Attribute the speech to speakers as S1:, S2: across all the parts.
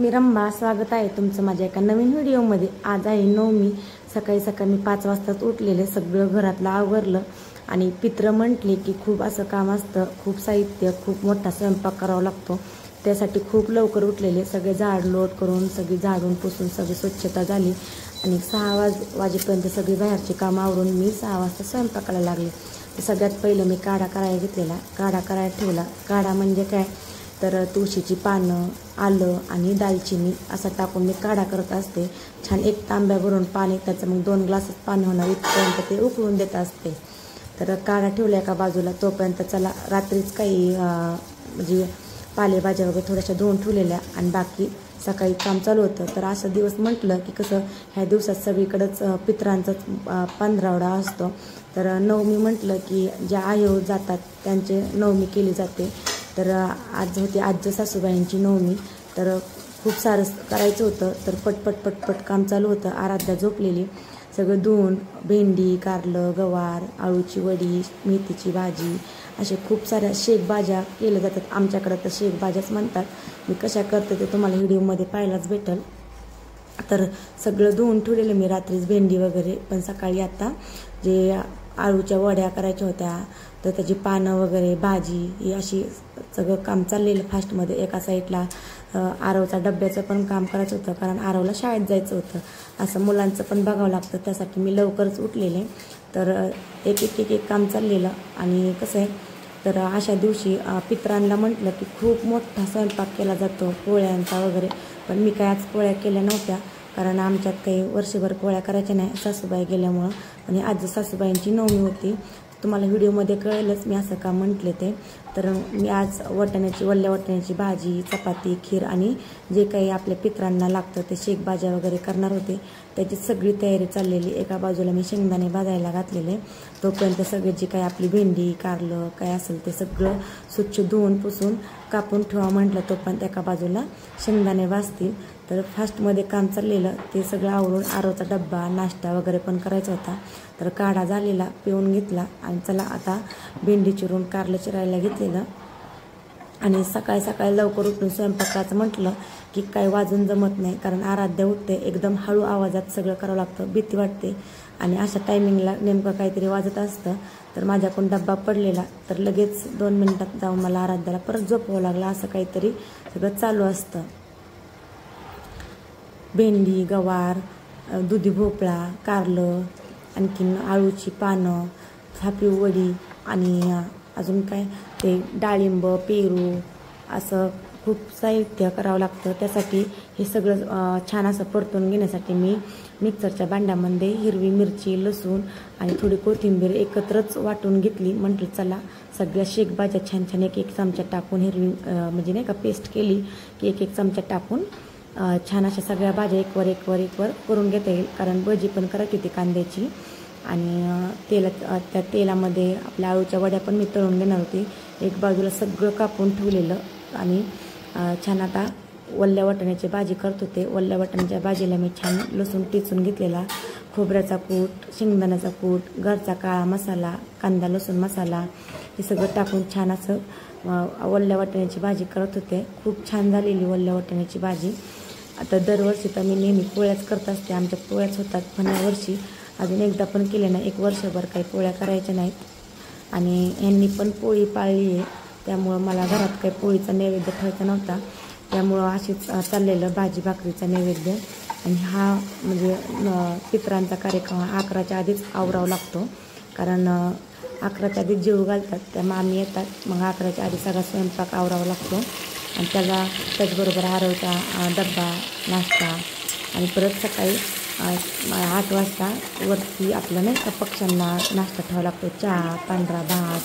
S1: मी रंभा, स्वागत आहे तुमचं माझ्या एका नवीन व्हिडिओमध्ये। आज आहे नवमी। सकाळी मी 5 वाजताच उठलेले, सगळं घरातलं आवरलं आणि पित्र म्हटले की खूप असं काम असतं, खूप साहित्य, खूप मोठा स्वयंपाक करावा लागतो। त्यासाठी खूप लवकर उठलेले, सगळे झाड लोट करून सगळी झाडून पुसून सगळी स्वच्छता झाली आणि 6 वाजेपर्यंत सगळी बाहेरची कामं आवरून मी 6 वाजता स्वयंपाकाला लागले। सगळ्यात पहिलं मी काढा करायला घेतलेला, काढा करायला ठेवला। काढा म्हणजे काय तर तुळशीची पानं, आलं आणि दालचिनी असं टाकून मी काढा करत असते। छान एक तांब्या भरून पाणी, त्याचं मग 2 ग्लासच पाणी होणार इतपर्यंत ते उकळून देत असते। तर काढा ठेवला एका बाजूला। तोपर्यंत चला रात्रीच काही म्हणजे पालेभाज्या वगैरे थोड्याशा धुवून ठेवलेल्या आणि बाकी सकाळी काम चालू होतं। तर असं दिवस म्हटलं की कसं ह्या दिवसात सगळीकडंच पितरांचाच पंधरवडा असतो। तर नवमी म्हटलं की ज्या आयो जातात त्यांचे नवमी केली जाते। तर आज होती आजी सासूबाईंची नवमी। तर खूप सारं करायचं होतं, तर पटपट काम चालू होतं। आराध्या झोपलेली, सगळं धुवून भेंडी, कारलं, गवार, आळूची वडी, मेथीची भाजी, असे खूप साऱ्या शेकभाज्या केल्या जातात। आमच्याकडं तर शेकभाज्याच म्हणतात। मी कशा करते ते तुम्हाला व्हिडिओमध्ये पाहायलाच भेटेल। तर सगळं धुवून ठेवलेलं मी रात्रीच, भेंडी वगैरे। पण सकाळी आता जे आळूच्या वड्या करायच्या होत्या, तर त्याची पानं वगैरे, भाजी, ही अशी सगळं काम चाललेलं फास्टमध्ये। एका साईडला आरवचा डब्याचं पण काम करायचं होतं, कारण आरवला शाळेत जायचं होतं। असं मुलांचं पण बघावं लागतं, त्यासाठी मी लवकरच उठलेले। तर एक काम चाललेलं आणि कसं आहे तर अशा दिवशी पितरांना म्हटलं की खूप मोठा स्वयंपाक केला जातो, पोळ्यांचा वगैरे। पण मी काय आज पोळ्या केल्या नव्हत्या, कारण आमच्यात काही वर्षभर पोळ्या करायच्या नाही, सासूबाई गेल्यामुळं। आणि आज सासूबाईंची नवमी होती, तुम्हाला व्हिडिओमध्ये कळेलच मी असं का म्हटले ते। तर मी आज वल्ल्या वाटाण्याची भाजी, चपाती, खीर आणि जे काही आपल्या पितरांना लागतं ते शेकभाज्या वगैरे करणार होते। त्याची सगळी तयारी चाललेली। एका बाजूला मी शेंगदाणे भाजायला घातलेले, तोपर्यंत सगळे जी काही आपली भेंडी, कारलं काय असेल ते सगळं स्वच्छ धुवून पुसून कापून ठेवा म्हटलं। तोपर्यंत एका बाजूला शेंगदाणे भाजतील। तर फास्टमध्ये काम चाललेलं, ते सगळं आवरून आरवचा डब्बा, नाश्ता वगैरे पण करायचा होता। तर काढा झालेला, पिऊन घेतला आणि चला आता भेंडी चिरून कारलं चिरायला घेतलेलं। आणि सकाळी लवकर उठून स्वयंपाकाचं म्हटलं की काय वाजून जमत नाही, कारण आराध्या उठते, एकदम हळू आवाजात सगळं करावं लागतं, भीती वाटते। आणि अशा टायमिंगला नेमकं काहीतरी वाजत असतं। तर माझ्याकडून डब्बा पडलेला, तर लगेच 2 मिनिटात जाऊन मला आराध्याला परत झोपवावं लागलं। असं काहीतरी सगळं चालू असतं। भेंडी, गवार, दुधी भोपळा, कारलं, आणखीन आळूची पानं, थापी वडी आणि अजून काय ते डाळिंब, पेरू, असं खूप साहित्य करावं लागतं। त्यासाठी हे सगळं छान असं परतून घेण्यासाठी मी मिक्सरच्या भांड्यामध्ये हिरवी मिरची, लसूण आणि थोडी कोथिंबीर एकत्रच वाटून घेतली। म्हटलं चला सगळ्या शेकभाज्या छान एक चमचा टाकून हिरवी म्हणजे नाही का पेस्ट केली की एक चमचा टाकून छान अशा सगळ्या भाज्या एकवर करून घेता येईल, कारण भजी पण करायची होती कांद्याची। आणि त्या तेलामध्ये आपल्या आळूच्या वड्या पण मी तळून घेणार होती। एक बाजूला सगळं कापून ठेवलेलं आणि छान आता वल्ल्या वाटाण्याची भाजी करत होते। वल्ल्या वाटाण्याच्या भाजीला मी छान लसूण टिचून घेतलेला, खोबऱ्याचा कूट, शेंगदाण्याचा कूट, घरचा काळा मसाला, कांदा लसूण मसाला, हे सगळं टाकून छान असं वल्ल्या वाटाण्याची भाजी करत होते। खूप छान झालेली वल्ल्या वाटाण्याची भाजी। आता दरवर्षी तर मी नेहमी पोळ्याच करत असते, आमच्या पोळ्याच होतात, पण यावर्षी अजून एकदा पण केले नाही। 1 वर्षभर काही पोळ्या करायच्या नाहीत आणि यांनी पण पोळी पाळली आहे, त्यामुळं मला घरात काही पोळीचा नैवेद्य ठेवायचा नव्हता। त्यामुळं अशीच चाललेलं भाजी भाकरीचा नैवेद्य। आणि हा म्हणजे पितरांचा कार्यक्रम 11च्या आधीच आवरावा लागतो, कारण 11च्या आधीच जेवू घालतात, त्या मामी येतात, मग 11च्या आधी सगळा स्वयंपाक आवरावा लागतो। आणि त्याचबरोबर आरवचा डब्बा, नाश्ता आणि परत सकाळी 8 वाजता वरती आपलं नाही का पक्ष्यांना नाश्ता ठेवावा लागतो, चहा, पांढरा भात,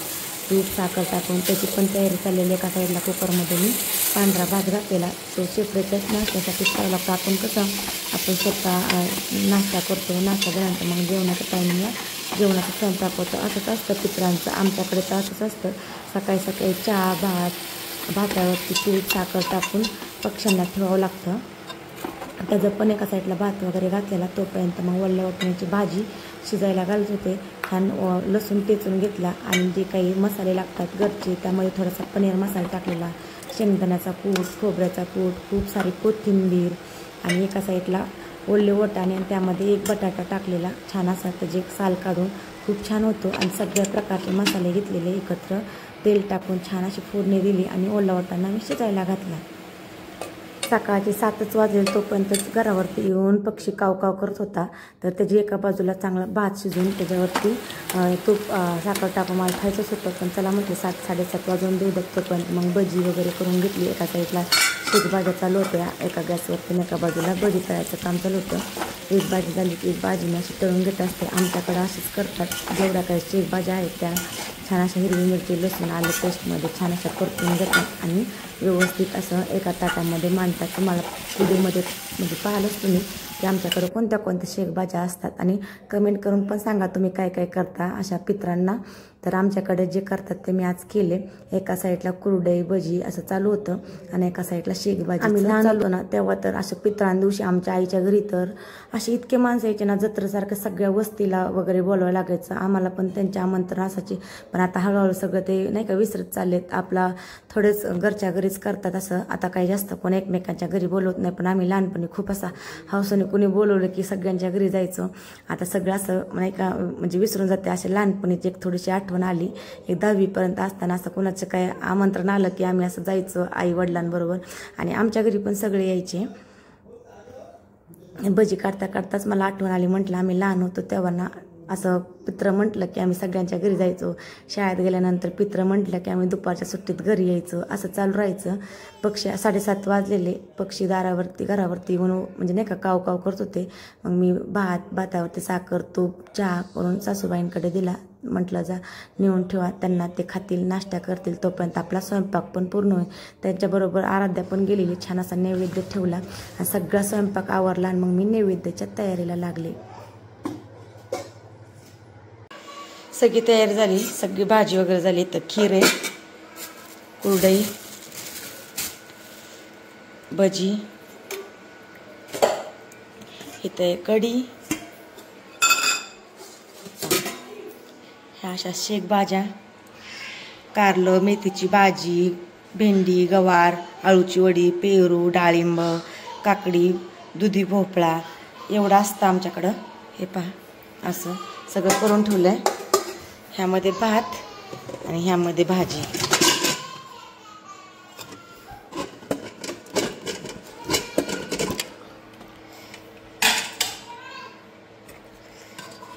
S1: दूध, साखर टाकून त्याची पण तयारी चाललेली। एका साईडला कुकरमध्ये मी पांढरा भात घातलेला, तो सेपरेटच नाश्त्यासाठी ठेवावा लागतो। आपण स्वतः नाश्ता करतो, नाश्ता झाल्यानंतर मग जेवणाच्या टायमिंगला जेवणाचा स्वयंपाक होतो। असंच असतं पितरांचं, आमच्याकडे तर असंच असतं। सकाळी चहा, भातावरती तूप, साखर टाकून पक्ष्यांना ठेवावं लागतं। त्याचं पण एका साईडला भात वगैरे घातलेला, तोपर्यंत मग वल्ल्या वाटाण्याची भाजी शिजायला घालत होते। छान लसूण टेचून घेतला आणि जे काही मसाले लागतात घरचे, त्यामध्ये थोडासा पनीर मसाला टाकलेला, शेंगदाण्याचा कूट, खोबऱ्याचा कूट, खूप सारी कोथिंबीर आणि एका साईडला ओले वाटाणे आणि त्यामध्ये एक बटाटा टाकलेला छान असा त्याचे साल काढून खूप छान होतो. आणि सगळ्या प्रकारचे मसाले घेतलेले एकत्र तेल टाकून छान अशी फोडणी दिली आणि ओला वाटाणा मी शिजायला घातला. सकाळचे 7च वाजले तोपर्यंतच घरावरती येऊन पक्षी काव करत होता. तर त्याची एका बाजूला चांगला भात शिजून त्याच्यावरती तूप साखर टाकून मला खायचंच होतं. पण चला म्हटलं 7-7:30 वाजून देऊ तोपर्यंत मग भजी वगैरे करून घेतली. एका साईडला शेकभाज्या चालू होत्या, एका गॅसवरती एका बाजूला भजी तळायचं काम चालू होतं. एक भाजी झाली की एक भाजी मी अशी तळून घेत असते. आमच्याकडं अशीच करतात. जेवढ्या काही शेकभाज्या आहेत त्या छान अशा हिरवी मिरची, लसूण, आलं पेस्टमध्ये छान अशा परतून घेतात आणि व्यवस्थित असं एका ताटामध्ये मांडतात. तुम्हाला व्हिडिओमध्ये म्हणजे पाहिलंच तुम्ही की आमच्याकडे कोणत्या कोणत्या शेकभाज्या असतात. आणि कमेंट करून पण सांगा तुम्ही काय काय करता अशा पित्रांना. तर आमच्याकडे जे करतात ते मी आज केले. एका साईडला कुरडई, भजी असं चालू होतं आणि एका साईडला शेकभाजी. आम्ही लहान होतो ना तेव्हा तर असं पित्रां दिवशी आमच्या आईच्या घरी तर असे इतके माणसं यायचे ना, जत्रेसारखं सगळ्या वस्तीला वगैरे बोलवायला लागायचं. आम्हाला पण त्यांचे आमंत्रण असायचे. पण आता हळूहळू सगळं ते नाही का विसरत चाललेत. आपला थोडेच घरच्या घरीच करतात असं. आता काही जास्त कोण एकमेकांच्या घरी बोलवत नाही. पण आम्ही लहानपणी खूप असा हौसाने कुणी बोलवलं की सगळ्यांच्या घरी जायचं. आता सगळं असं नाही का म्हणजे विसरून जाते. असे लहानपणीची एक थोडीशी आठवण आली. एक 10वीपर्यंत असताना असं कोणाचं काय आमंत्रण आलं की आम्ही असं जायचं आई वडिलांबरोबर. आणि आमच्या घरी पण सगळे यायचे. भजी काढताच मला आठवण आली. म्हटलं आम्ही लहान होतो तेव्हा ना असं पित्र म्हटलं की आम्ही सगळ्यांच्या घरी जायचो. शाळेत गेल्यानंतर पित्र म्हटलं की आम्ही दुपारच्या सुट्टीत घरी यायचं. असं चालू राहायचं. पक्षी 7:30 वाजलेले. पक्षी घरावरती येऊन म्हणजे नाही का काव करत होते. मग मी भातावरती साखर, तूप, चहा करून सासूबाईंकडे दिला. म्हटलं जा नेऊन ठेवा, त्यांना ते खातील, नाश्ता करतील, तोपर्यंत आपला स्वयंपाक पण पूर्ण होईल. त्यांच्याबरोबर आराध्या पण गेलेली. छान असा नैवेद्य ठेवला आणि सगळा स्वयंपाक आवरला आणि मग मी नैवेद्याच्या तयारीला लागले. सगळी तयारी झाली, सगळी भाजी वगैरे झाली. तर खीर आहे, कुरडई, भजी, इथं आहे कढी, ह्या अशा शेकभाज्या, कारलं, मेथीची भाजी, भेंडी, गवार, आळूची वडी, पेरू, डाळिंब, काकडी, दुधी भोपळा एवढं असतं आमच्याकडं. हे पहा असं सगळं करून ठेवलं आहे. ह्यामध्ये भात आणि ह्यामध्ये भाजी.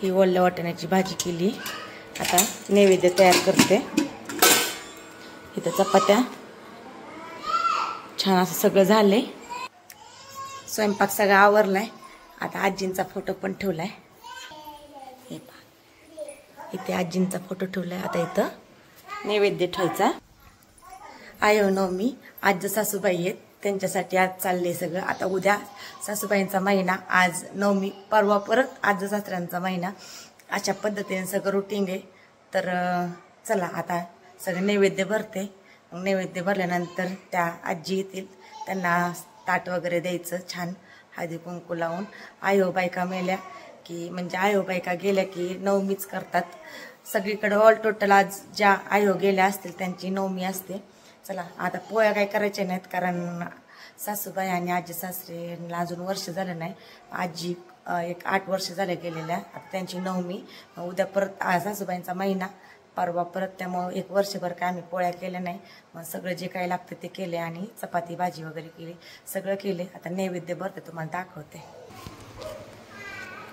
S1: ही ओल्या वाटाण्याची भाजी केली. आता नैवेद्य तयार करते. इथं चपात्या, छान असं सगळं झालंय. स्वयंपाक सगळा आवरलाय. आता आजींचा फोटो पण ठेवलाय. हे पहा इथे आजींचा फोटो ठेवलाय. आता इथं नैवेद्य ठेवायचा. आयो नवमी. आज सासूबाई आहेत त्यांच्यासाठी आज चालले सगळं. आता उद्या सासूबाईंचा महिना, आज नवमी, परवा परत आज सासऱ्यांचा महिना. अशा पद्धतीने सगळं रुटीन आहे. तर चला आता सगळं नैवेद्य भरते. मग नैवेद्य भरल्यानंतर त्या आजी येतील, त्यांना ताट वगैरे द्यायचं छान हळदी कुंकू लावून. आयो बायका मेल्या की म्हणजे आयो बायका गेल्या की नवमीच करतात सगळीकडे. ऑल टोटल आज ज्या आयो गेल्या असतील त्यांची नवमी असते. चला आता पोळ्या काय करायच्या नाहीत कारण सासूबाई आणि आजी सासरे अजून वर्ष झालं नाही. आजी एक 8 वर्ष झाले गेलेल्या. आता त्यांची नवमी. उद्या परत सासूबाईंचा महिना, परवा परत. त्यामुळं 1 वर्षभर काय आम्ही पोळ्या केल्या नाही. मग सगळं जे काही लागतं ते केले आणि चपाती भाजी वगैरे केली, सगळं केले. आता नैवेद्य भरते, तुम्हाला दाखवते.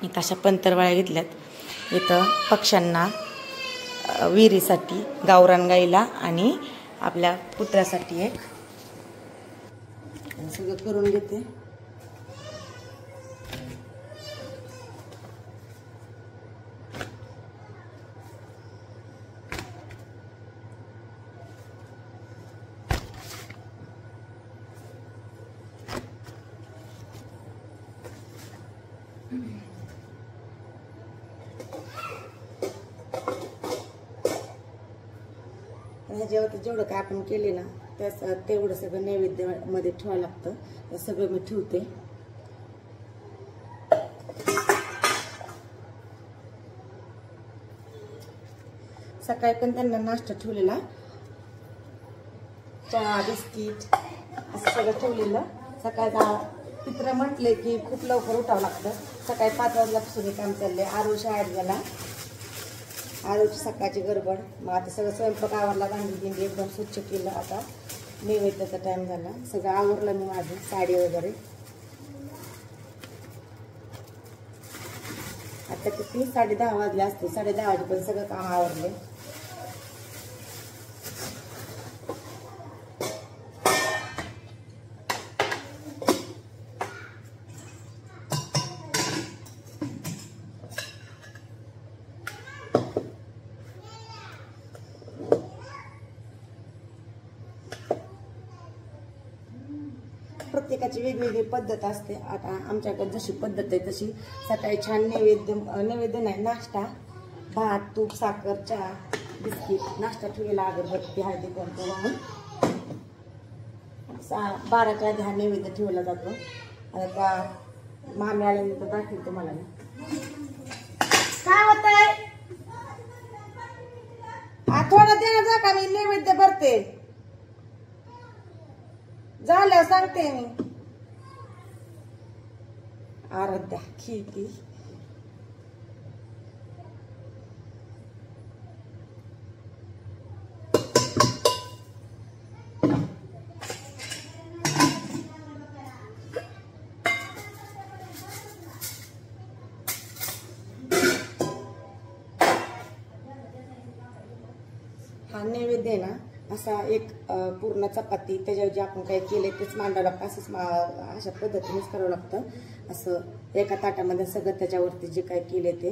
S1: इथं अशा पंतरवाळ्या घेतल्यात. इथं पक्ष्यांना, विहिरीसाठी, गावरान गाईला आणि आपल्या पुत्रासाठी एक सगळं करून घेते. ह्याच्यावरती जेवढं काय आपण केले ना त्याच तेवढं सगळं नैवेद्यामध्ये ठेवायला लागतं. ते सगळं मी ठेवते. सकाळी पण त्यांना नाश्ता ठेवलेला. चहा बिस्किट असं सगळं ठेवलेलं. सकाळचा पित्र म्हटले की खूप लवकर उठावं लागतं. सकाळी 5 वाजल्यापासून हे काम चाललंय. आरू शाळेत गेला. आरूची सकाळची गडबड. मग आता सगळं स्वयंपाक आवरला, भांडी गिंडी एकदम स्वच्छ केलं. आता नैवेद्याचा टाइम झाला. सगळं आवरलं मी माझी साडी वगैरे. आता किती 10:30 वाजले असते. 10:30 वाजेपर्यंत सगळं काम आवरले. प्रत्येकाची वेगवेगळी पद्धत असते. आता आमच्याकडे जशी पद्धत आहे तशी सकाळी छान नैवेद्य नाही, नाश्ता, भात, तूप, साखर, चहा, बिस्किट, नाश्ता ठेवलेला, अगरबत्ती, हळदी कुंकू वाहून 12च्या आधी हा नैवेद्य ठेवला जातो. आता मामी आल्यानंतर दाखवेल तुम्हाला. काय होत आहे? थोडा देणार जा का, मी नैवेद्य भरते. झालं सांगते मी. आराध्या खिडकी हा नैवेद्य आहे ना, असा एक पूर्ण चपाती, त्याच्यावर जे आपण काही केले तेच मांडावं लागतं. असंच अशा पद्धतीनेच करावं लागतं. असं एका ताटामध्ये सगळं त्याच्यावरती जे काही केले ते.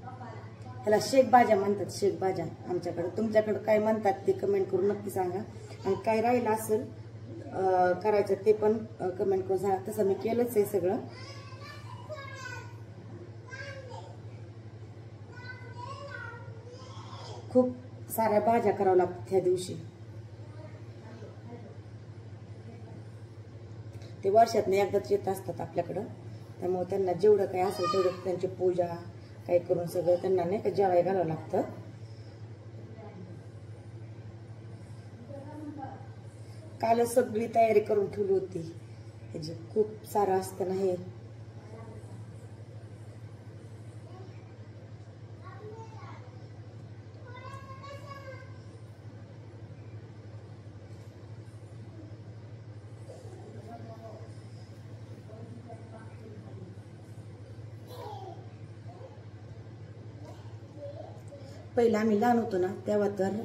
S1: ह्याला शेक भाज्या म्हणतात, शेक भाज्या आमच्याकडे. तुमच्याकडे काय म्हणतात ते कमेंट करून नक्की सांगा. आणि काय राहिलं असेल करायचं ते पण कमेंट करून सांगा. तसं मी केलंच आहे सगळं. खूप साऱ्या भाज्या कराव्या लागतात ह्या दिवशी. ते वर्षातनं एकदाच येत असतात आपल्याकडं. त्यामुळे त्यांना जेवढं काही असेल तेवढं त्यांची पूजा काही करून सगळं त्यांना नाही का जेवायला घालावं लागतं. कालच सगळी तयारी करून ठेवली होती. ह्याची खूप सारं असतं ना हे. पहिला आम्ही लहान होतो ना तेव्हा तर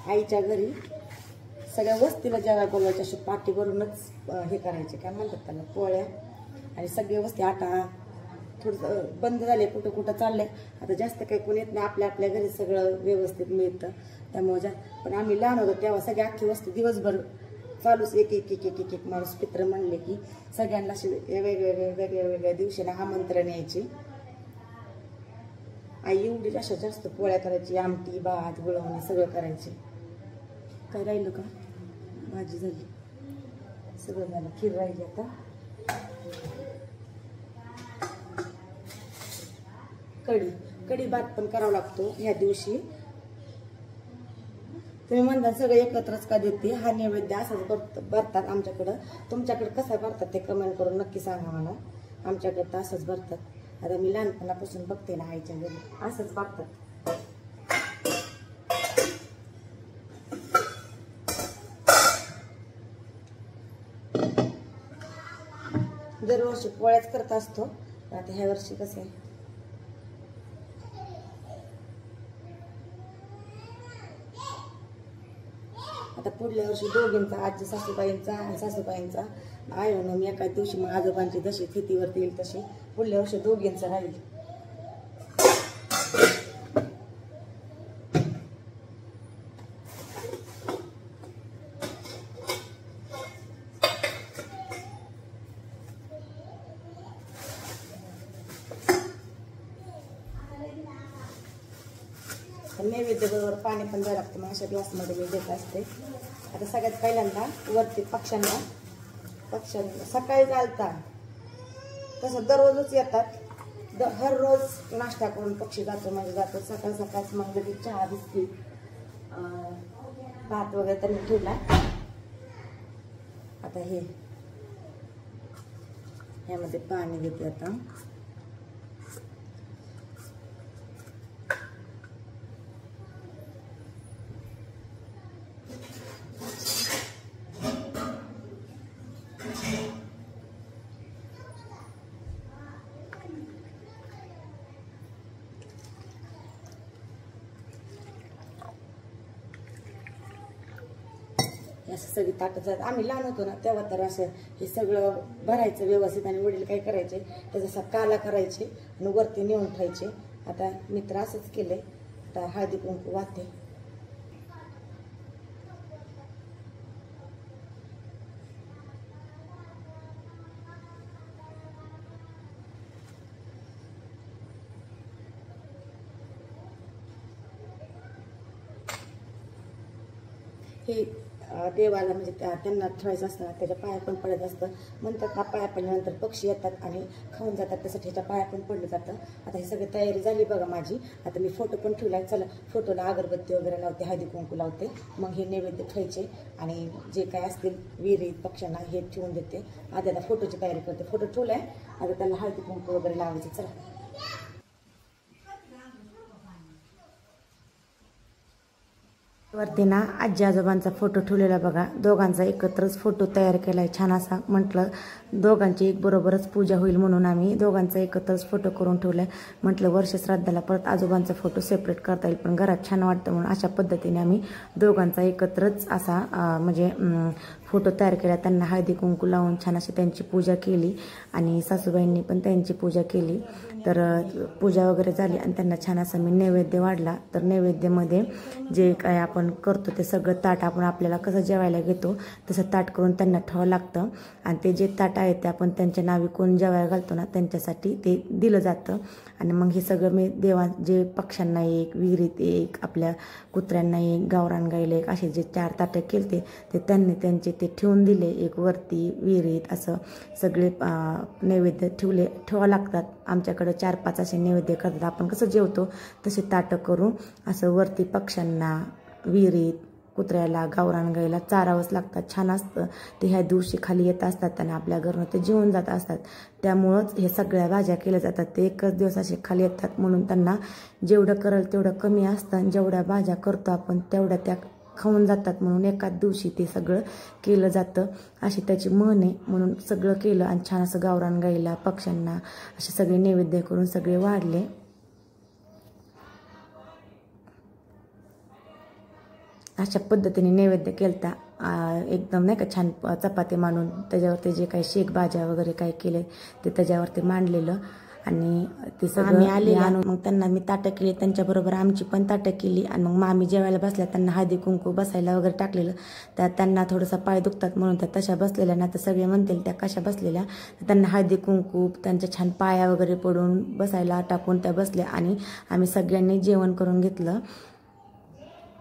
S1: आईच्या घरी सगळ्या वस्तीला जेव्हा बोलवायच्या अशी पाठी भरूनच हे करायचे, काय म्हणतात त्याला, पोळ्या. आणि सगळे वस्ती आता थोडंसं बंद झाले, कुठं कुठं चाललंय. आता जास्त काही कोणी येत नाही, आपल्या आपल्या घरी सगळं व्यवस्थित मिळतं. त्यामुळे पण आम्ही लहान होतो तेव्हा सगळी अख्खी वस्ती दिवसभर चालूच, एक एक एक एक एक माणूस पित्र म्हणले की सगळ्यांना वेगवेगळ्या दिवशीला आमंत्रण यायचे. आई एवढी अशा जास्त पोळ्या करायची, आमटी, भात, गुळवणी सगळं करायचे. काय राहिलं का? भाजी झाली, सगळं झालं. खीर राहिली आता. कढी भात पण करावा लागतो ह्या दिवशी. तुम्ही म्हणता सगळं एकत्रच का देते? हा नैवेद्य असंच भरतात आमच्याकडं. तुमच्याकडे कसं भरतात ते कमेंट करून नक्की सांगा मला. आमच्याकडे तर असंच भरतात. आता मी लहानपणापासून बघते ना आईच्या घरी असंच बघतात. दरवर्षी पोळ्याच करत असतो. आता ह्या वर्षी कसं आहे, आता पुढल्या वर्षी दोघींचा, आजी सासूबाईंचा आणि सासूबाईंचा आहे ना. मी एका दिवशी मग आजोबांची जशी थितीवरती येईल तशी पुढल्या वर्षी दोघींचा राहील. नैवेद्य बरोबर पाणी पण द्यावं लागतं. मग अशा ग्लासमध्ये मी देत असते. आता सगळ्यात पहिल्यांदा वरती पक्ष्यांना सकाळी चालतात, तसं दररोजच येतात. हर रोज नाश्ता करून पक्षी जातो, म्हणजे जातो सकाळ सकाळच. मग लगेच चहा बिस्किट भात वगैरे त्यांनी ठेवला. आता ह्यामध्ये पाणी देते आता. असं सगळी ताटं आम्ही लहान होतो ना तेव्हा तर असं हे सगळं भरायचं व्यवस्थित आणि वडील काय करायचे त्याचा असा काला करायचे आणि वरती नेऊन ठेवायचे. आता मी तर असंच केलंय. आता हळदी कुंकू वाहते. हे देवाला म्हणजे त्यांना ठेवायचं असतं, त्याच्या पाया पण पडत असतं. म्हणतात ना पाया पडल्यानंतर पक्षी येतात आणि खाऊन जातात, तसं ह्याच्या पाया पण पडलं जातं. आता ही सगळी तयारी झाली बघा माझी. आता मी फोटो पण ठेवला. चला फोटोला अगरबत्ती वगैरे लावते, हळदी कुंकू लावते. मग हे नैवेद्य ठेवायचे आणि जे काय असतील विहिरीत पक्ष्यांना हे ठेवून देते. आधी आता फोटोची तयारी करते. फोटो ठेवलाय, आता त्याला हळदी कुंकू वगैरे लावायचे. चला वरती ना आजी आजोबांचा फोटो ठेवलेला बघा. दोघांचा एकत्रच फोटो तयार केलाय छान असा. म्हटलं दोघांची एक बरोबरच पूजा होईल म्हणून आम्ही दोघांचा एकत्रच फोटो करून ठेवलाय. म्हटलं वर्ष श्राद्धाला परत आजोबांचा फोटो सेपरेट करता येईल पण घरात छान वाटतं म्हणून अशा पद्धतीने आम्ही दोघांचा एकत्रच असा म्हणजे फोटो तयार केला. त्यांना हळदी कुंकू लावून छान अशी त्यांची पूजा केली आणि सासूबाईंनी पण त्यांची पूजा केली. तर पूजा वगैरे झाली आणि त्यांना छान असा मी नैवेद्य वाढला. तर नैवेद्यामध्ये जे काय आपण करतो ते सगळं ताट आपण आपल्याला कसं जेवायला घेतो तसं ताट करून त्यांना ठेवावं लागतं. आणि ते जे ताट आहे ते आपण त्यांच्या नावी कोण जेवायला घालतो ना त्यांच्यासाठी ते दिलं जातं. आणि मग हे सगळं मी जे पक्ष्यांना एक, विहिरीत एक, आपल्या कुत्र्यांना एक, गावरान गाईला एक, असे जे 4 ताटं केलते ते त्यांनी त्यांचे ते ठेवून दिले. एक वरती विहिरीत असं सगळे नैवेद्य ठेवावं लागतात. आमच्याकडे 4-5 असे नैवेद्य करतात. आपण कसं जेवतो तसे ताटं करून असं वरती पक्ष्यांना, विहिरीत, कुत्र्याला, गावरान गाईला चारावंच लागतात. छान असतं ते. ह्या दिवशी खाली येत असतात आणि आपल्या घरनं ते जेवून जात असतात. त्यामुळंच हे सगळ्या भाज्या केल्या जातात. ते एकच दिवस असे खाली येतात म्हणून त्यांना जेवढं करेल तेवढं कमी असतं आणि जेवढ्या भाज्या करतो आपण तेवढ्या त्या खाऊन जातात म्हणून एकाच दिवशी ते सगळं केलं जातं. अशी त्याची म्हण आहे. म्हणून सगळं केलं आणि छान असं गावरान गाईला, पक्ष्यांना असे सगळे नैवेद्य करून सगळे वाढले. अशा पद्धतीने नैवेद्य केलता. एकदम नाही का छान चपाती मांडून त्याच्यावरती जे काही शेक भाज्या वगैरे काय केले ते त्याच्यावरती मांडलेलं आणि ते सगळं आले आणून मग त्यांना मी ताटं केली. त्यांच्याबरोबर आमची पण ताटं केली आणि मग मामी जेवायला बसल्या. त्यांना हळदी कुंकू बसायला वगैरे टाकलेलं. त्यात त्यांना थोडंसं पाय दुखतात म्हणून त्या तशा बसलेल्या ना तर सगळे म्हणतील त्या कशा बसलेल्या. त्यांना हळदी कुंकू त्यांच्या छान पाया वगैरे पडून बसायला टाकून त्या बसल्या आणि आम्ही सगळ्यांनी जेवण करून घेतलं.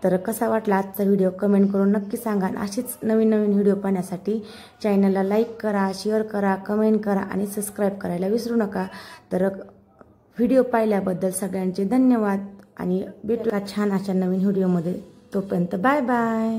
S1: तर कसा वाटला आजचा व्हिडिओ कमेंट करून नक्की सांगा. अशीच नवीन नवीन व्हिडिओ पाहण्यासाठी चॅनलला लाईक करा, शेअर करा, कमेंट करा आणि सबस्क्राईब करायला विसरू नका. तर व्हिडिओ पाहिल्याबद्दल सगळ्यांचे धन्यवाद आणि भेटूया छान अशा नवीन व्हिडिओमध्ये. तोपर्यंत बाय बाय.